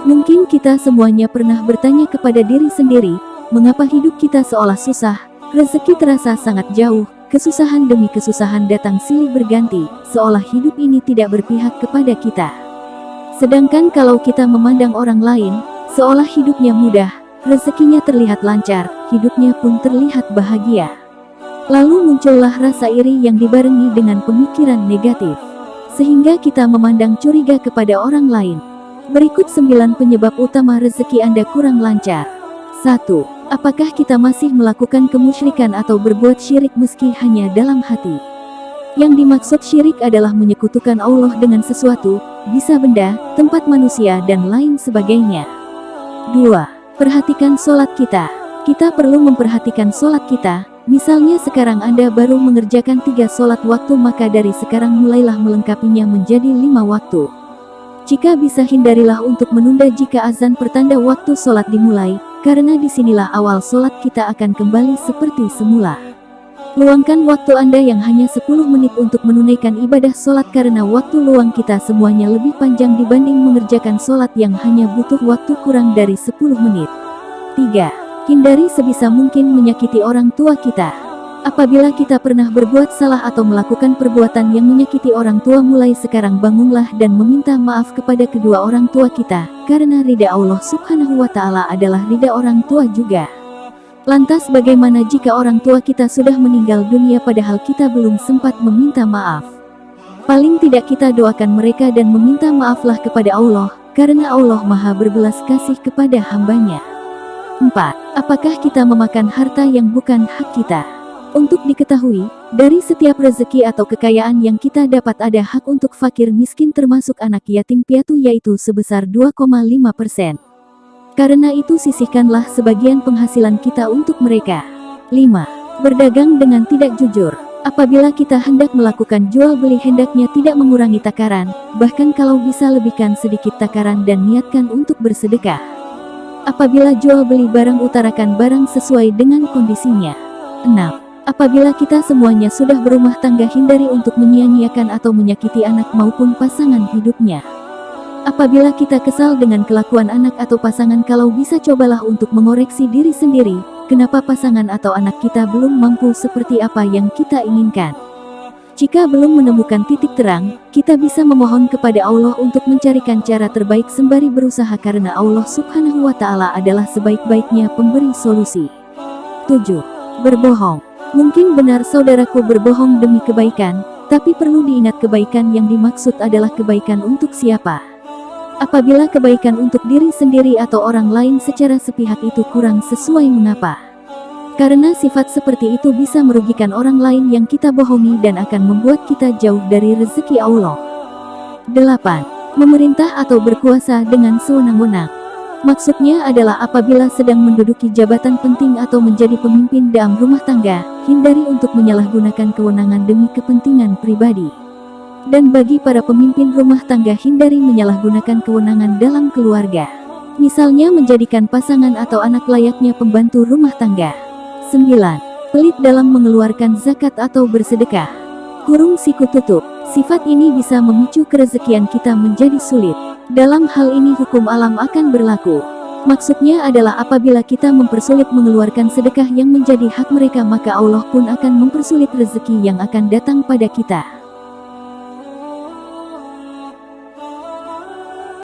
Mungkin kita semuanya pernah bertanya kepada diri sendiri, mengapa hidup kita seolah susah, rezeki terasa sangat jauh, kesusahan demi kesusahan datang silih berganti, seolah hidup ini tidak berpihak kepada kita. Sedangkan kalau kita memandang orang lain, seolah hidupnya mudah, rezekinya terlihat lancar, hidupnya pun terlihat bahagia. Lalu muncullah rasa iri yang dibarengi dengan pemikiran negatif, sehingga kita memandang curiga kepada orang lain. Berikut 9 penyebab utama rezeki Anda kurang lancar. 1. Apakah kita masih melakukan kemusyrikan atau berbuat syirik meski hanya dalam hati? Yang dimaksud syirik adalah menyekutukan Allah dengan sesuatu, bisa benda, tempat manusia dan lain sebagainya. 2. Perhatikan sholat kita. Kita perlu memperhatikan sholat kita. Misalnya sekarang Anda baru mengerjakan 3 sholat waktu, maka dari sekarang mulailah melengkapinya menjadi 5 waktu. Jika bisa hindarilah untuk menunda jika azan pertanda waktu sholat dimulai, karena disinilah awal sholat kita akan kembali seperti semula. Luangkan waktu Anda yang hanya 10 menit untuk menunaikan ibadah sholat, karena waktu luang kita semuanya lebih panjang dibanding mengerjakan sholat yang hanya butuh waktu kurang dari 10 menit. 3. Hindari sebisa mungkin menyakiti orang tua kita. Apabila kita pernah berbuat salah atau melakukan perbuatan yang menyakiti orang tua, mulai sekarang bangunlah dan meminta maaf kepada kedua orang tua kita, karena ridha Allah Subhanahu wa Ta'ala adalah ridha orang tua juga. Lantas bagaimana jika orang tua kita sudah meninggal dunia padahal kita belum sempat meminta maaf? Paling tidak kita doakan mereka dan meminta maaflah kepada Allah, karena Allah Maha berbelas kasih kepada hambanya. 4. Apakah kita memakan harta yang bukan hak kita? Untuk diketahui, dari setiap rezeki atau kekayaan yang kita dapat ada hak untuk fakir miskin termasuk anak yatim piatu, yaitu sebesar 2,5%. Karena itu sisihkanlah sebagian penghasilan kita untuk mereka. 5. Berdagang dengan tidak jujur. Apabila kita hendak melakukan jual beli, hendaknya tidak mengurangi takaran, bahkan kalau bisa lebihkan sedikit takaran dan niatkan untuk bersedekah. Apabila jual beli barang, utarakan barang sesuai dengan kondisinya. 6. Apabila kita semuanya sudah berumah tangga, hindari untuk menyia-nyiakan atau menyakiti anak maupun pasangan hidupnya. Apabila kita kesal dengan kelakuan anak atau pasangan, kalau bisa cobalah untuk mengoreksi diri sendiri, kenapa pasangan atau anak kita belum mampu seperti apa yang kita inginkan. Jika belum menemukan titik terang, kita bisa memohon kepada Allah untuk mencarikan cara terbaik sembari berusaha, karena Allah Subhanahu wa Ta'ala adalah sebaik-baiknya pemberi solusi. 7. Berbohong. Mungkin benar saudaraku berbohong demi kebaikan, tapi perlu diingat kebaikan yang dimaksud adalah kebaikan untuk siapa. Apabila kebaikan untuk diri sendiri atau orang lain secara sepihak itu kurang sesuai, mengapa? Karena sifat seperti itu bisa merugikan orang lain yang kita bohongi dan akan membuat kita jauh dari rezeki Allah. 8. Memerintah atau berkuasa dengan sewenang-wenang. Maksudnya adalah apabila sedang menduduki jabatan penting atau menjadi pemimpin dalam rumah tangga, hindari untuk menyalahgunakan kewenangan demi kepentingan pribadi. Dan bagi para pemimpin rumah tangga, hindari menyalahgunakan kewenangan dalam keluarga. Misalnya menjadikan pasangan atau anak layaknya pembantu rumah tangga. 9. Pelit dalam mengeluarkan zakat atau bersedekah. Kurung siku tutup. Sifat ini bisa memicu kerezekian kita menjadi sulit. Dalam hal ini hukum alam akan berlaku. Maksudnya adalah apabila kita mempersulit mengeluarkan sedekah yang menjadi hak mereka, maka Allah pun akan mempersulit rezeki yang akan datang pada kita.